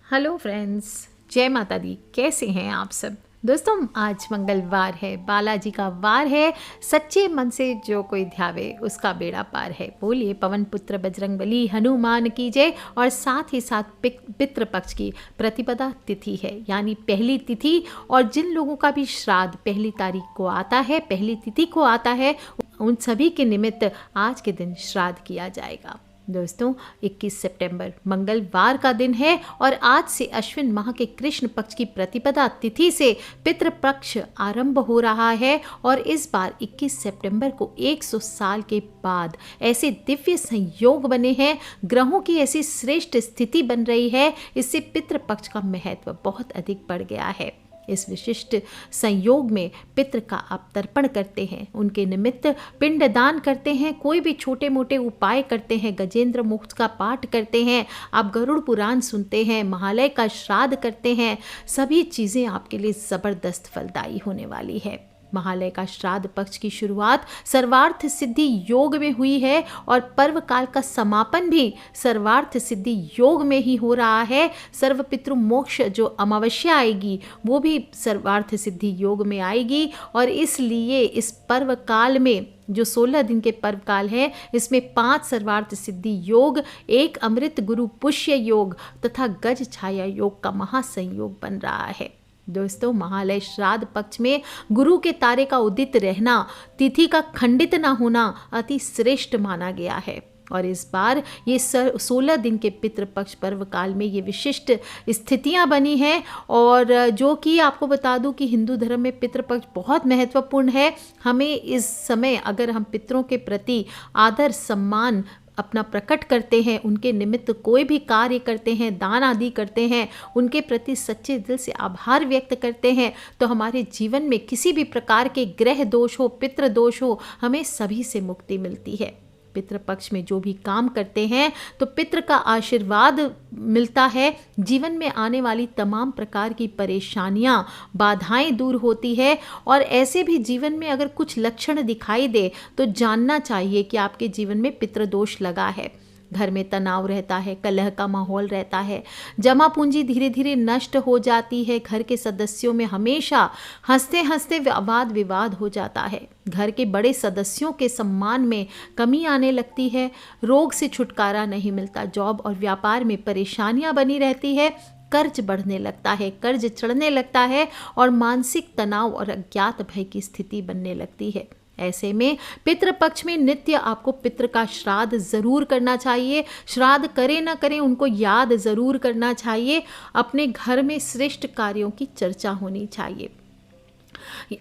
Hello friends, जय माता दी। कैसे हैं आप सब दोस्तों? आज मंगलवार है, बालाजी का वार है। सच्चे मन से जो कोई ध्यावे उसका बेड़ा पार है। बोलिए पवन पुत्र बजरंगबली हनुमान की जय। और साथ ही साथ पितृपक्ष की प्रतिपदा तिथि है, यानी पहली तिथि। और जिन लोगों का भी श्राद्ध पहली तारीख को आता है, पहली तिथि को आता है, उन सभी के निमित्त आज के दिन श्राद्ध किया जाएगा। दोस्तों 21 सितंबर मंगलवार का दिन है और आज से अश्विन माह के कृष्ण पक्ष की प्रतिपदा तिथि से पितृपक्ष आरंभ हो रहा है। और इस बार 21 सितंबर को 100 साल के बाद ऐसे दिव्य संयोग बने हैं, ग्रहों की ऐसी श्रेष्ठ स्थिति बन रही है, इससे पितृपक्ष का महत्व बहुत अधिक बढ़ गया है। इस विशिष्ट संयोग में पितृ का आप तर्पण करते हैं, उनके निमित्त पिंडदान करते हैं, कोई भी छोटे मोटे उपाय करते हैं, गजेंद्र मोक्ष का पाठ करते हैं, आप गरुड़ पुराण सुनते हैं, महालय का श्राद्ध करते हैं, सभी चीज़ें आपके लिए ज़बरदस्त फलदायी होने वाली है। महालय का श्राद्ध पक्ष की शुरुआत सर्वार्थ सिद्धि योग में हुई है और पर्व काल का समापन भी सर्वार्थ सिद्धि योग में ही हो रहा है। सर्व पितृ मोक्ष जो अमावस्या आएगी वो भी सर्वार्थ सिद्धि योग में आएगी। और इसलिए इस पर्व काल में जो 16 दिन के पर्व काल है, इसमें 5 सर्वार्थ सिद्धि योग, 1 अमृत गुरु पुष्य योग तथा गज छाया योग का महासंयोग बन रहा है। दोस्तों महालय श्राद्ध पक्ष में गुरु के तारे का उदित रहना, तिथि का खंडित ना होना अति श्रेष्ठ माना गया है। और इस बार ये 16 दिन के पितृपक्ष पर्व काल में ये विशिष्ट स्थितियां बनी हैं। और जो कि आपको बता दूं कि हिंदू धर्म में पितृपक्ष बहुत महत्वपूर्ण है। हमें इस समय अगर हम पितरों के प्रति आदर सम्मान अपना प्रकट करते हैं, उनके निमित्त कोई भी कार्य करते हैं, दान आदि करते हैं, उनके प्रति सच्चे दिल से आभार व्यक्त करते हैं, तो हमारे जीवन में किसी भी प्रकार के ग्रह दोष हो, पितृ दोष हो, हमें सभी से मुक्ति मिलती है। पितृपक्ष में जो भी काम करते हैं तो पितृ का आशीर्वाद मिलता है, जीवन में आने वाली तमाम प्रकार की परेशानियां, बाधाएं दूर होती है। और ऐसे भी जीवन में अगर कुछ लक्षण दिखाई दे तो जानना चाहिए कि आपके जीवन में पितृदोष लगा है। घर में तनाव रहता है, कलह का माहौल रहता है, जमा पूंजी धीरे धीरे नष्ट हो जाती है, घर के सदस्यों में हमेशा हंसते हंसते वाद विवाद हो जाता है, घर के बड़े सदस्यों के सम्मान में कमी आने लगती है, रोग से छुटकारा नहीं मिलता, जॉब और व्यापार में परेशानियां बनी रहती है, कर्ज बढ़ने लगता है, कर्ज चढ़ने लगता है और मानसिक तनाव और अज्ञात भय की स्थिति बनने लगती है। ऐसे में पितृपक्ष में नित्य आपको पितृ का श्राद्ध जरूर करना चाहिए। श्राद्ध करें ना करें, उनको याद जरूर करना चाहिए। अपने घर में श्रेष्ठ कार्यों की चर्चा होनी चाहिए।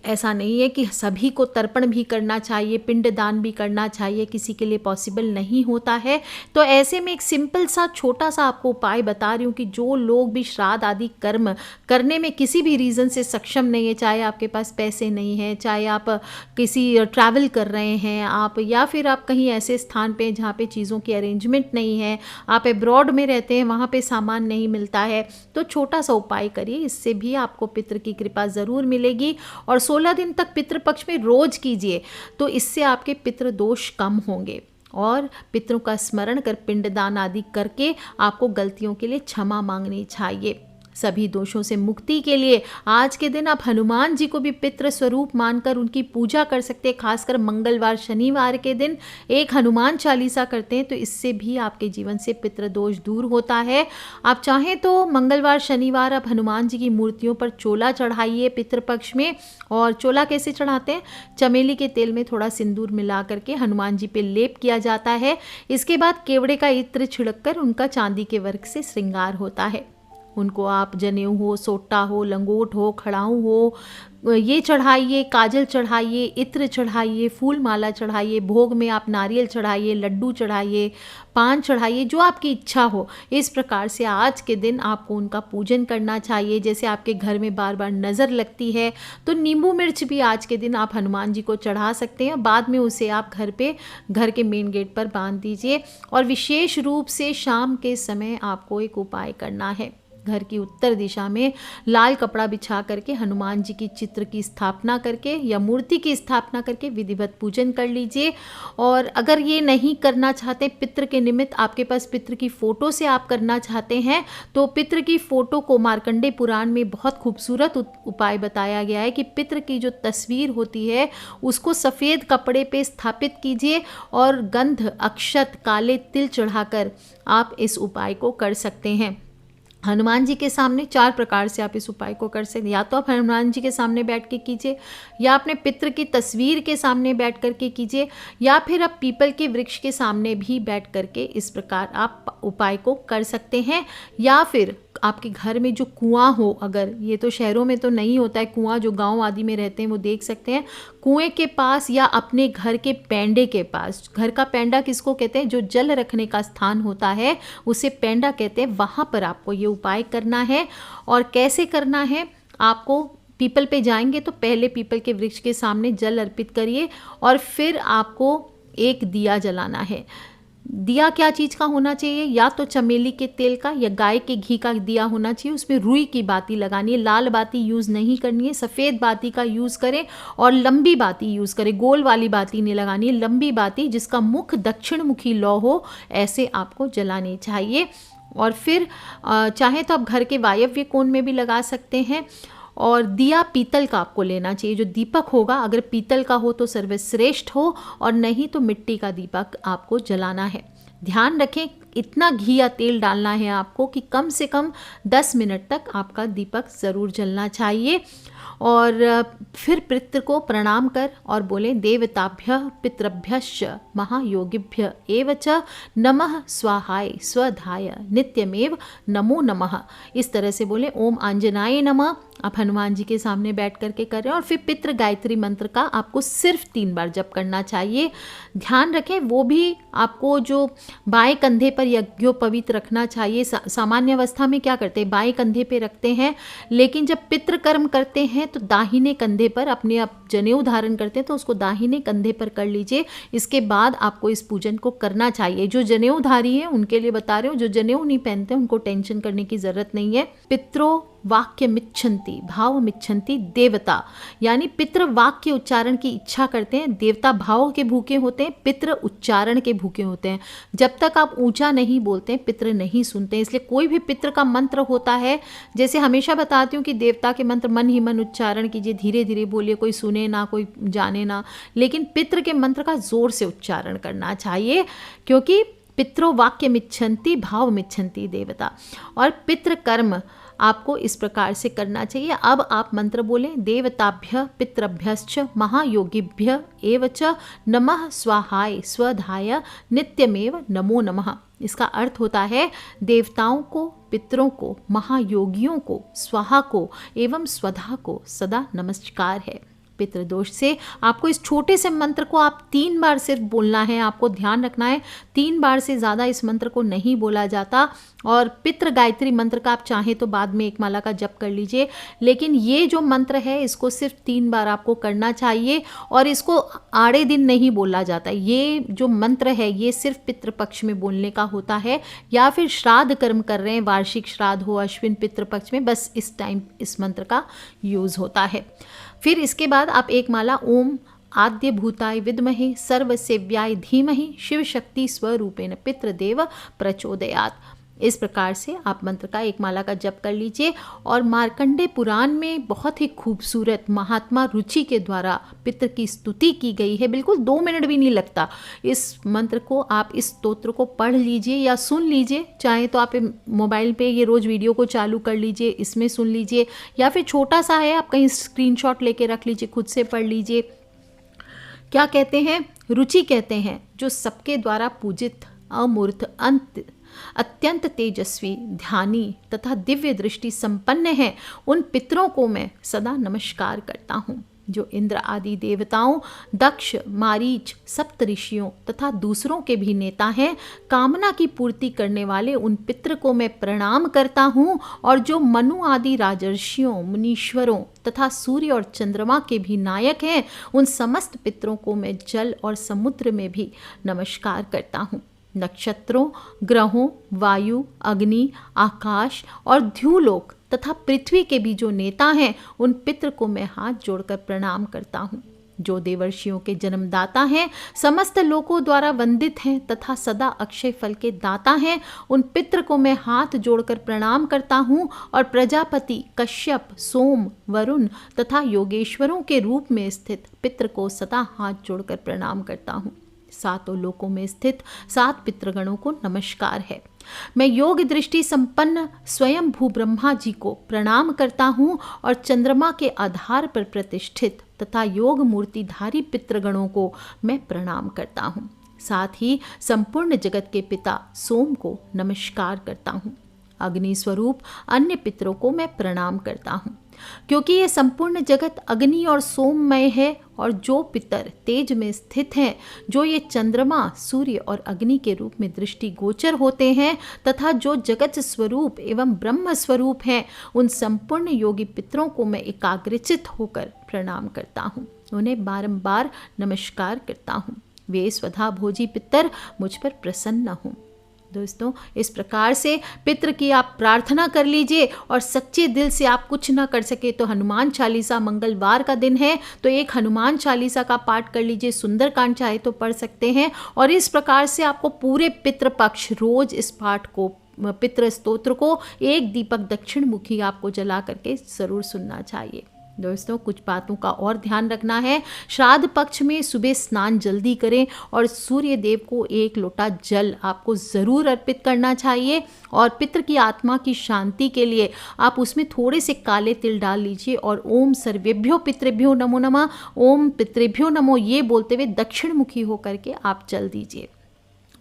ऐसा नहीं है कि सभी को तर्पण भी करना चाहिए, पिंडदान भी करना चाहिए, किसी के लिए पॉसिबल नहीं होता है। तो ऐसे में एक सिंपल सा छोटा सा आपको उपाय बता रही हूँ कि जो लोग भी श्राद्ध आदि कर्म करने में किसी भी रीज़न से सक्षम नहीं है, चाहे आपके पास पैसे नहीं है, चाहे आप किसी ट्रैवल कर रहे हैं आप, या फिर आप कहीं ऐसे स्थान पे जहाँ पे चीज़ों की अरेंजमेंट नहीं है, आप एब्रॉड में रहते हैं, वहाँ पे सामान नहीं मिलता है, तो छोटा सा उपाय करिए, इससे भी आपको पितृ की कृपा ज़रूर मिलेगी। और 16 दिन तक पितृपक्ष में रोज कीजिए, तो इससे आपके पितृ दोष कम होंगे। और पितरों का स्मरण कर पिंडदान आदि करके आपको गलतियों के लिए क्षमा मांगनी चाहिए। सभी दोषों से मुक्ति के लिए आज के दिन आप हनुमान जी को भी पितृ स्वरूप मानकर उनकी पूजा कर सकते हैं। खासकर मंगलवार शनिवार के दिन एक हनुमान चालीसा करते हैं तो इससे भी आपके जीवन से पितृ दोष दूर होता है। आप चाहें तो मंगलवार शनिवार आप हनुमान जी की मूर्तियों पर चोला चढ़ाइए पितृपक्ष में। और चोला कैसे चढ़ाते हैं? चमेली के तेल में थोड़ा सिंदूर मिला करके हनुमान जी पे लेप किया जाता है। इसके बाद केवड़े का इत्र छिड़क कर उनका चांदी के वर्क से श्रृंगार होता है। उनको आप जनेऊ हो, सोटा हो, लंगोट हो, खड़ाऊ हो, ये चढ़ाइए, काजल चढ़ाइए, इत्र चढ़ाइए, फूल माला चढ़ाइए, भोग में आप नारियल चढ़ाइए, लड्डू चढ़ाइए, पान चढ़ाइए, जो आपकी इच्छा हो। इस प्रकार से आज के दिन आपको उनका पूजन करना चाहिए। जैसे आपके घर में बार बार नज़र लगती है तो नींबू मिर्च भी आज के दिन आप हनुमान जी को चढ़ा सकते हैं। बाद में उसे आप घर के मेन गेट पर बांध दीजिए। और विशेष रूप से शाम के समय आपको एक उपाय करना है। घर की उत्तर दिशा में लाल कपड़ा बिछा करके हनुमान जी की चित्र की स्थापना करके या मूर्ति की स्थापना करके विधिवत पूजन कर लीजिए। और अगर ये नहीं करना चाहते पितृ के निमित्त, आपके पास पितृ की फ़ोटो से आप करना चाहते हैं, तो पितृ की फ़ोटो को मार्कंडेय पुराण में बहुत खूबसूरत उपाय बताया गया है कि पितृ की जो तस्वीर होती है उसको सफ़ेद कपड़े पे स्थापित कीजिए और गंध, अक्षत, काले तिल चढ़ाकर आप इस उपाय को कर सकते हैं। हनुमान जी के सामने 4 प्रकार से आप इस उपाय को कर सकते हैं। या तो आप हनुमान जी के सामने बैठ के कीजिए, या अपने पितृ की तस्वीर के सामने बैठ करके कीजिए, या फिर आप पीपल के वृक्ष के सामने भी बैठ करके इस प्रकार आप उपाय को कर सकते हैं। या फिर आपके घर में जो कुआं हो, अगर ये तो शहरों में तो नहीं होता है कुआं, जो गांव आदि में रहते हैं वो देख सकते हैं, कुएं के पास या अपने घर के पैंडे के पास, घर का पैंडा किसको कहते हैं, जो जल रखने का स्थान होता है उसे पैंडा कहते हैं, वहाँ पर आपको ये उपाय करना है। और कैसे करना है, आपको पीपल पे जाएंगे तो पहले पीपल के वृक्ष के सामने जल अर्पित करिए और फिर आपको एक दिया जलाना है। दिया क्या चीज़ का होना चाहिए, या तो चमेली के तेल का या गाय के घी का दिया होना चाहिए। उसमें रुई की बाती लगानी है, लाल बाती यूज़ नहीं करनी है, सफ़ेद बाती का यूज़ करें और लंबी बाती यूज़ करें, गोल वाली बाती नहीं लगानी है, लंबी बाती जिसका मुख दक्षिण मुखी लौ हो, ऐसे आपको जलानी चाहिए। और फिर चाहे तो आप घर के वायव्य कोण में भी लगा सकते हैं। और दिया पीतल का आपको लेना चाहिए, जो दीपक होगा अगर पीतल का हो तो सर्वश्रेष्ठ हो, और नहीं तो मिट्टी का दीपक आपको जलाना है। ध्यान रखें इतना घी या तेल डालना है आपको कि कम से कम 10 मिनट तक आपका दीपक ज़रूर जलना चाहिए। और फिर पितृ को प्रणाम कर और बोलें देवताभ्य पितृभ्यश्च महायोगिभ्य एव च नमः स्वाहाय स्वधाय नित्यमेव नमो नमः। इस तरह से बोलें ओम आंजनाय नमः। आप हनुमान जी के सामने बैठ करके कर रहे हैं और फिर पितृ गायत्री मंत्र का आपको सिर्फ 3 बार जप करना चाहिए। ध्यान रखें वो भी आपको जो बाएं कंधे पर यज्ञोपवीत रखना चाहिए। सामान्य अवस्था में क्या करते हैं, बाएं कंधे पे रखते हैं, लेकिन जब पितृ कर्म करते हैं तो दाहिने कंधे पर अपने आप जनेऊ धारण करते हैं तो उसको दाहिने कंधे पर कर लीजिए। इसके बाद आपको इस पूजन को करना चाहिए। जो जनेऊधारी है उनके लिए बता रहे हो, जो जनेऊ नहीं पहनते उनको टेंशन करने की जरूरत नहीं है। पित्रो वाक्य मिच्छन्ति भाव मिच्छन्ति देवता, यानी पितृ वाक्य उच्चारण की इच्छा करते हैं, देवता भाव के भूखे होते हैं, पितृ उच्चारण के भूखे होते हैं। जब तक आप ऊंचा नहीं बोलते पितृ नहीं सुनते। इसलिए कोई भी पितृ का मंत्र होता है, जैसे हमेशा बताती हूँ कि देवता के मंत्र मन ही मन उच्चारण कीजिए, धीरे धीरे बोलिए, कोई सुने ना कोई जाने ना, लेकिन पितृ के मंत्र का जोर से उच्चारण करना चाहिए, क्योंकि पितरो वाक्य मिच्छन्ति भाव मिच्छन्ति देवता। और पितृ कर्म आपको इस प्रकार से करना चाहिए। अब आप मंत्र बोलें देवताभ्य पितृभ्यश्च महायोगिभ्य एव च नमः स्वाहाय स्वधाय नित्यमेव नमो नमः। इसका अर्थ होता है देवताओं को, पितरों को, महायोगियों को, स्वाहा को एवं स्वधा को सदा नमस्कार है। पितृदोष से आपको इस छोटे से मंत्र को आप 3 बार सिर्फ बोलना है। आपको ध्यान रखना है 3 बार से ज़्यादा इस मंत्र को नहीं बोला जाता। और पितृ गायत्री मंत्र का आप चाहें तो बाद में एक माला का जप कर लीजिए, लेकिन ये जो मंत्र है इसको सिर्फ 3 बार आपको करना चाहिए। और इसको आड़े दिन नहीं बोला जाता। ये जो मंत्र है ये सिर्फ पितृपक्ष में बोलने का होता है, या फिर श्राद्ध कर्म कर रहे हैं, वार्षिक श्राद्ध हो, अश्विन पितृपक्ष में, बस इस टाइम इस मंत्र का यूज़ होता है। फिर इसके बाद आप एक माला ओम आद्य भूताय विद्महे सर्वसेव्याय धीमहि शिव शक्ति स्वरूपेण पितृदेव प्रचोदयात्, इस प्रकार से आप मंत्र का एक माला का जप कर लीजिए। और मार्कंडेय पुराण में बहुत ही खूबसूरत महात्मा रुचि के द्वारा पितृ की स्तुति की गई है। बिल्कुल 2 मिनट भी नहीं लगता। इस मंत्र को आप इस स्तोत्र को पढ़ लीजिए या सुन लीजिए, चाहे तो आप मोबाइल पे ये रोज़ वीडियो को चालू कर लीजिए, इसमें सुन लीजिए, या फिर छोटा सा है आप कहीं स्क्रीनशॉट लेके रख लीजिए, खुद से पढ़ लीजिए। क्या कहते हैं, रुचि कहते हैं जो सबके द्वारा पूजित अमूर्त अत्यंत तेजस्वी ध्यानी तथा दिव्य दृष्टि संपन्न है, उन पितरों को मैं सदा नमस्कार करता हूँ। जो इंद्र आदि देवताओं, दक्ष, मारीच, सप्त ऋषियों तथा दूसरों के भी नेता हैं, कामना की पूर्ति करने वाले उन पितृ को मैं प्रणाम करता हूँ। और जो मनु आदि राजर्षियों, मुनीश्वरों तथा सूर्य और चंद्रमा के भी नायक हैं, उन समस्त पितरों को मैं जल और समुद्र में भी नमस्कार करता हूँ। नक्षत्रों, ग्रहों, वायु, अग्नि, आकाश और ध्युलोक तथा पृथ्वी के भी जो नेता हैं उन पितृ को मैं हाथ जोड़कर प्रणाम करता हूँ। जो देवर्षियों के जन्मदाता हैं, समस्त लोकों द्वारा वंदित हैं तथा सदा अक्षय फल के दाता हैं, उन पितृ को मैं हाथ जोड़कर प्रणाम करता हूँ और प्रजापति, कश्यप, सोम, वरुण तथा योगेश्वरों के रूप में स्थित पितृ को सदा हाथ जोड़कर प्रणाम करता हूँ। सातों लोकों में स्थित 7 पितृगणों को नमस्कार है। मैं योग दृष्टि संपन्न स्वयं भू ब्रह्मा जी को प्रणाम करता हूँ और चंद्रमा के आधार पर प्रतिष्ठित तथा योग मूर्तिधारी पितृगणों को मैं प्रणाम करता हूँ। साथ ही संपूर्ण जगत के पिता सोम को नमस्कार करता हूँ। अग्नि स्वरूप अन्य पितरों को मैं प्रणाम करता हूँ। क्योंकि ये संपूर्ण जगत अग्नि और सोममय है और जो पितर तेज में स्थित हैं, जो ये चंद्रमा, सूर्य और अग्नि के रूप में दृष्टि गोचर होते हैं तथा जो जगत स्वरूप एवं ब्रह्म स्वरूप हैं, उन संपूर्ण योगी पितरों को मैं एकाग्रचित होकर प्रणाम करता हूँ। उन्हें बारंबार नमस्कार करता हूँ। वे स्वधा भोजी पितर मुझ पर प्रसन्न हों। दोस्तों, इस प्रकार से पितृ की आप प्रार्थना कर लीजिए और सच्चे दिल से आप कुछ ना कर सके तो हनुमान चालीसा, मंगलवार का दिन है तो एक हनुमान चालीसा का पाठ कर लीजिए। सुंदरकांड चाहे तो पढ़ सकते हैं और इस प्रकार से आपको पूरे पितृ पक्ष रोज इस पाठ को, पितृ स्तोत्र को एक दीपक दक्षिण मुखी आपको जला करके जरूर सुनना चाहिए। दोस्तों, कुछ बातों का और ध्यान रखना है। श्राद्ध पक्ष में सुबह स्नान जल्दी करें और सूर्य देव को 1 लोटा जल आपको ज़रूर अर्पित करना चाहिए और पितृ की आत्मा की शांति के लिए आप उसमें थोड़े से काले तिल डाल लीजिए और ओम सर्वेभ्यो पितृभ्यो नमो नमः, ओम पितृभ्यो नमो ये बोलते हुए दक्षिण मुखी होकर के आप जल दीजिए।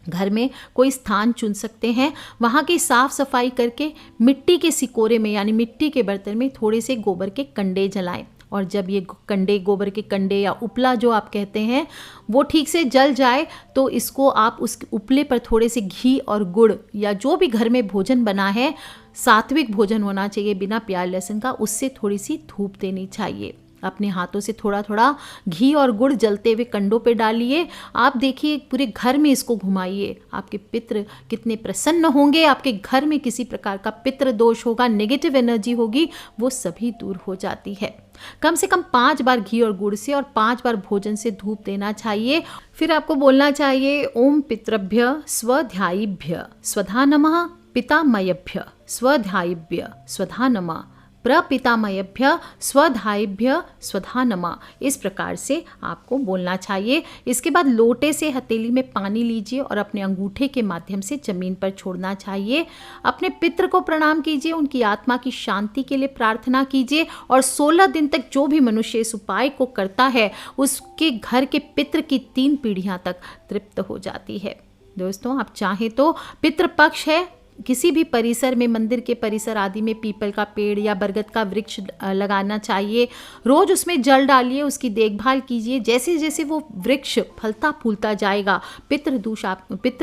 घर में कोई स्थान चुन सकते हैं, वहाँ की साफ सफाई करके मिट्टी के सिकोरे में यानी मिट्टी के बर्तन में थोड़े से गोबर के कंडे जलाएं और जब ये कंडे, गोबर के कंडे या उपला जो आप कहते हैं, वो ठीक से जल जाए तो इसको आप उस उपले पर थोड़े से घी और गुड़ या जो भी घर में भोजन बना है, सात्विक भोजन होना चाहिए बिना प्याज लहसुन का, उससे थोड़ी सी धूप देनी चाहिए। अपने हाथों से थोड़ा थोड़ा घी और गुड़ जलते हुए कंडों पे डालिए। आप देखिए पूरे घर में इसको घुमाइए, आपके पितृ कितने प्रसन्न होंगे। आपके घर में किसी प्रकार का पितृ दोष होगा, नेगेटिव एनर्जी होगी, वो सभी दूर हो जाती है। कम से कम 5 बार घी और गुड़ से और 5 बार भोजन से धूप देना चाहिए। फिर आपको बोलना चाहिए ओम पितृभ्य स्वध्यायिभ्य स्वधा नमः, पितामयभ्य स्वध्यायिभ्य स्वधा नमः, प्रपितामयभ्य स्वधायिभ्य स्वधा नमः। इस प्रकार से आपको बोलना चाहिए। इसके बाद लोटे से हथेली में पानी लीजिए और अपने अंगूठे के माध्यम से जमीन पर छोड़ना चाहिए। अपने पितृ को प्रणाम कीजिए, उनकी आत्मा की शांति के लिए प्रार्थना कीजिए और 16 दिन तक जो भी मनुष्य इस उपाय को करता है उसके घर के पितृ की 3 पीढ़ियां तक तृप्त हो जाती है। दोस्तों, आप चाहें तो पितृपक्ष है, किसी भी परिसर में, मंदिर के परिसर आदि में पीपल का पेड़ या बरगद का वृक्ष लगाना चाहिए। रोज उसमें जल डालिए, उसकी देखभाल कीजिए। जैसे जैसे वो वृक्ष फलता फूलता जाएगा, पितृ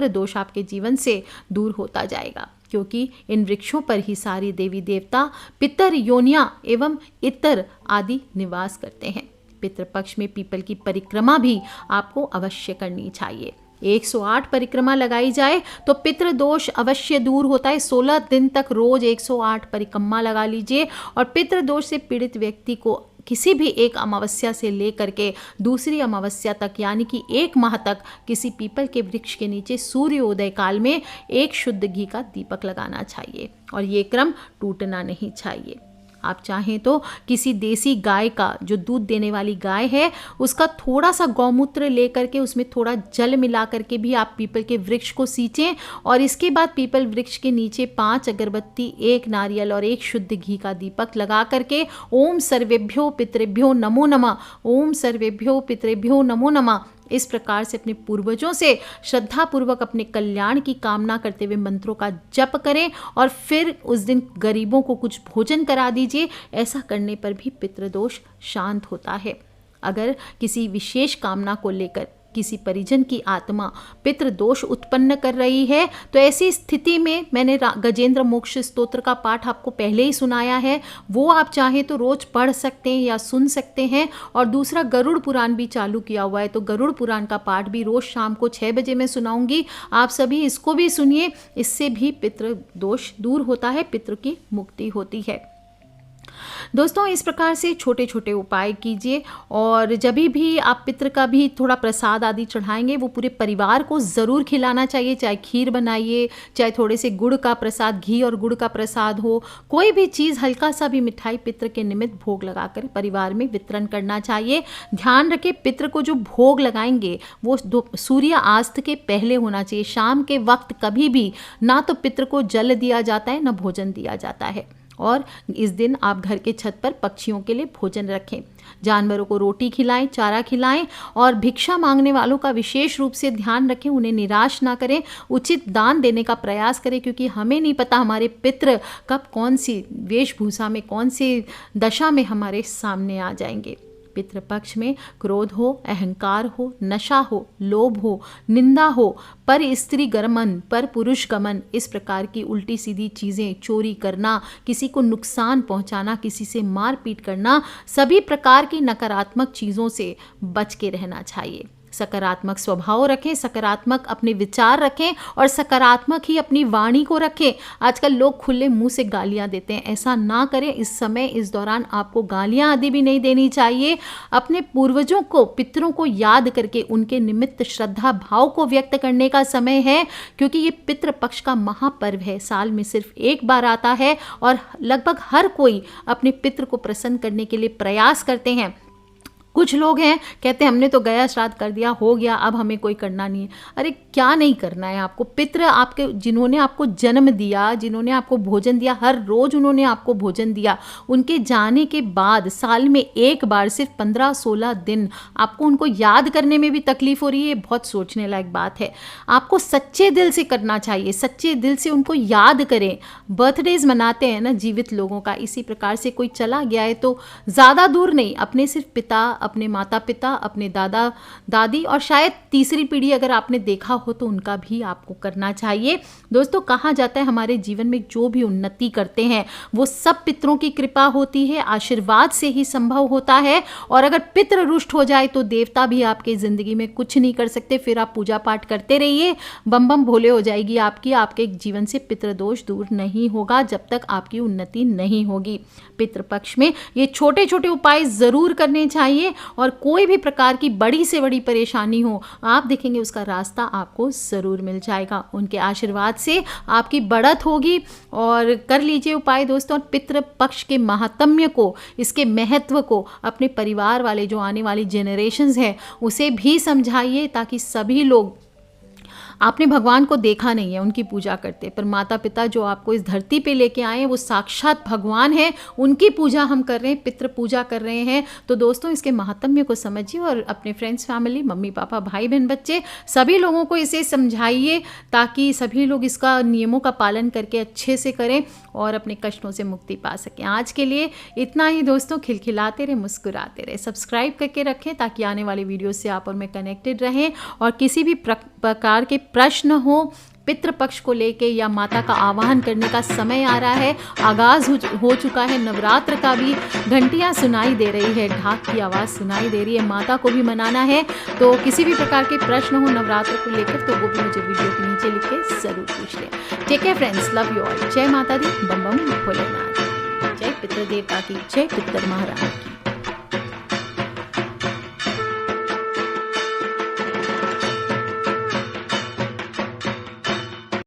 दोष आपके जीवन से दूर होता जाएगा, क्योंकि इन वृक्षों पर ही सारी देवी देवता, पितर योनियां एवं इतर आदि निवास करते हैं। पितृपक्ष में पीपल की परिक्रमा भी आपको अवश्य करनी चाहिए। 108 परिक्रमा लगाई जाए तो पितृ दोष अवश्य दूर होता है। 16 दिन तक रोज 108 परिक्रमा लगा लीजिए और पितृ दोष से पीड़ित व्यक्ति को किसी भी एक अमावस्या से लेकर के दूसरी अमावस्या तक यानी कि 1 माह तक किसी पीपल के वृक्ष के नीचे सूर्योदय काल में 1 शुद्ध घी का दीपक लगाना चाहिए और ये क्रम टूटना नहीं चाहिए। आप चाहें तो किसी देसी गाय का, जो दूध देने वाली गाय है, उसका थोड़ा सा गौमूत्र लेकर के उसमें थोड़ा जल मिला करके भी आप पीपल के वृक्ष को सींचें और इसके बाद पीपल वृक्ष के नीचे 5 अगरबत्ती, 1 नारियल और 1 शुद्ध घी का दीपक लगा करके ओम सर्वेभ्यो पितृभ्यो नमो नमः, ओम सर्वेभ्यो पितृभ्यो नमो नमः, इस प्रकार से अपने पूर्वजों से श्रद्धापूर्वक अपने कल्याण की कामना करते हुए मंत्रों का जप करें और फिर उस दिन गरीबों को कुछ भोजन करा दीजिए। ऐसा करने पर भी पितृदोष शांत होता है। अगर किसी विशेष कामना को लेकर किसी परिजन की आत्मा पितृ दोष उत्पन्न कर रही है, तो ऐसी स्थिति में मैंने गजेंद्र मोक्ष स्तोत्र का पाठ आपको पहले ही सुनाया है, वो आप चाहें तो रोज पढ़ सकते हैं या सुन सकते हैं। और दूसरा गरुड़ पुराण भी चालू किया हुआ है, तो गरुड़ पुराण का पाठ भी रोज शाम को 6 बजे मैं सुनाऊंगी, आप सभी इसको भी सुनिए। इससे भी पितृ दोष दूर होता है, पितृ की मुक्ति होती है। दोस्तों, इस प्रकार से छोटे छोटे उपाय कीजिए, और जब भी आप पितृ का भी थोड़ा प्रसाद आदि चढ़ाएंगे वो पूरे परिवार को ज़रूर खिलाना चाहिए। चाहे खीर बनाइए, चाहे थोड़े से गुड़ का प्रसाद, घी और गुड़ का प्रसाद हो, कोई भी चीज़, हल्का सा भी मिठाई पितृ के निमित्त भोग लगाकर परिवार में वितरण करना चाहिए। ध्यान रखें, पितृ को जो भोग लगाएंगे वो सूर्य अस्त के पहले होना चाहिए। शाम के वक्त कभी भी ना तो पितृ को जल दिया जाता है, ना भोजन दिया जाता है। और इस दिन आप घर के छत पर पक्षियों के लिए भोजन रखें, जानवरों को रोटी खिलाएं, चारा खिलाएं, और भिक्षा मांगने वालों का विशेष रूप से ध्यान रखें, उन्हें निराश ना करें, उचित दान देने का प्रयास करें, क्योंकि हमें नहीं पता हमारे पितृ कब कौन सी वेशभूषा में, कौन सी दशा में हमारे सामने आ जाएंगे। पितृपक्ष में क्रोध हो, अहंकार हो, नशा हो, लोभ हो, निंदा हो, पर स्त्री गमन, पर पुरुष गमन, इस प्रकार की उल्टी सीधी चीज़ें, चोरी करना, किसी को नुकसान पहुंचाना, किसी से मारपीट करना, सभी प्रकार की नकारात्मक चीज़ों से बच के रहना चाहिए। सकारात्मक स्वभाव रखें, सकारात्मक अपने विचार रखें, और सकारात्मक ही अपनी वाणी को रखें। आजकल लोग खुले मुंह से गालियां देते हैं, ऐसा ना करें। इस समय, इस दौरान आपको गालियां आदि भी नहीं देनी चाहिए। अपने पूर्वजों को, पितरों को याद करके उनके निमित्त श्रद्धा भाव को व्यक्त करने का समय है, क्योंकि ये पितृपक्ष का महापर्व है, साल में सिर्फ एक बार आता है, और लगभग हर कोई अपने पितृ को प्रसन्न करने के लिए प्रयास करते हैं। कुछ लोग हैं कहते हैं हमने तो गया श्राद्ध कर दिया, हो गया, अब हमें कोई करना नहीं है। अरे क्या नहीं करना है आपको? पितृ आपके, जिन्होंने आपको जन्म दिया, जिन्होंने आपको भोजन दिया, हर रोज उन्होंने आपको भोजन दिया, उनके जाने के बाद साल में एक बार सिर्फ 15-16 दिन आपको उनको याद करने में भी तकलीफ हो रही है, बहुत सोचने लायक बात है। आपको सच्चे दिल से करना चाहिए, सच्चे दिल से उनको याद करें। बर्थडेज मनाते हैं ना जीवित लोगों का, इसी प्रकार से कोई चला गया है तो ज़्यादा दूर नहीं, अपने सिर्फ पिता, अपने माता पिता, अपने दादा दादी, और शायद तीसरी पीढ़ी अगर आपने देखा हो तो उनका भी आपको करना चाहिए। दोस्तों, कहा जाता है हमारे जीवन में जो भी उन्नति करते हैं वो सब पितरों की कृपा होती है, आशीर्वाद से ही संभव होता है। और अगर पितृ रुष्ट हो जाए तो देवता भी आपके ज़िंदगी में कुछ नहीं कर सकते। फिर आप पूजा पाठ करते रहिए, बम बम भोले हो जाएगी आपकी, आपके जीवन से पितृदोष दूर नहीं होगा जब तक आपकी उन्नति नहीं होगी। पितृपक्ष में ये छोटे छोटे उपाय ज़रूर करने चाहिए, और कोई भी प्रकार की बड़ी से बड़ी परेशानी हो, आप देखेंगे उसका रास्ता आपको ज़रूर मिल जाएगा। उनके आशीर्वाद से आपकी बढ़त होगी, और कर लीजिए उपाय दोस्तों। पितृपक्ष के महात्म्य को, इसके महत्व को अपने परिवार वाले, जो आने वाली जनरेशन्स हैं, उसे भी समझाइए, ताकि सभी लोग, आपने भगवान को देखा नहीं है उनकी पूजा करते, पर माता पिता जो आपको इस धरती पे लेके आए हैं वो साक्षात भगवान है, उनकी पूजा हम कर रहे हैं, पितृ पूजा कर रहे हैं। तो दोस्तों, इसके महात्म्य को समझिए, और अपने फ्रेंड्स, फैमिली, मम्मी पापा, भाई बहन, बच्चे, सभी लोगों को इसे समझाइए, ताकि सभी लोग इसका नियमों का पालन करके अच्छे से करें और अपने कष्टों से मुक्ति पा सकें। आज के लिए इतना ही दोस्तों। खिलखिलाते रहे, मुस्कुराते रहे, सब्सक्राइब करके रखें ताकि आने वाली वीडियो से आप और मैं कनेक्टेड रहें। और किसी भी प्रकार के प्रश्न हो पितृपक्ष को लेके, या माता का आवाहन करने का समय आ रहा है, आगाज हो चुका है नवरात्र का भी, घंटियां सुनाई दे रही है, ढाक की आवाज़ सुनाई दे रही है, माता को भी मनाना है। तो किसी भी प्रकार के प्रश्न हो नवरात्र को लेकर तो वो भी मुझे वीडियो के नीचे लिख के ज़रूर पूछ लें। Take care friends, love you all. जय माता दी, बम बम भोलेनाथ। जय पितृदेवता की, जय पितृ महाराज की।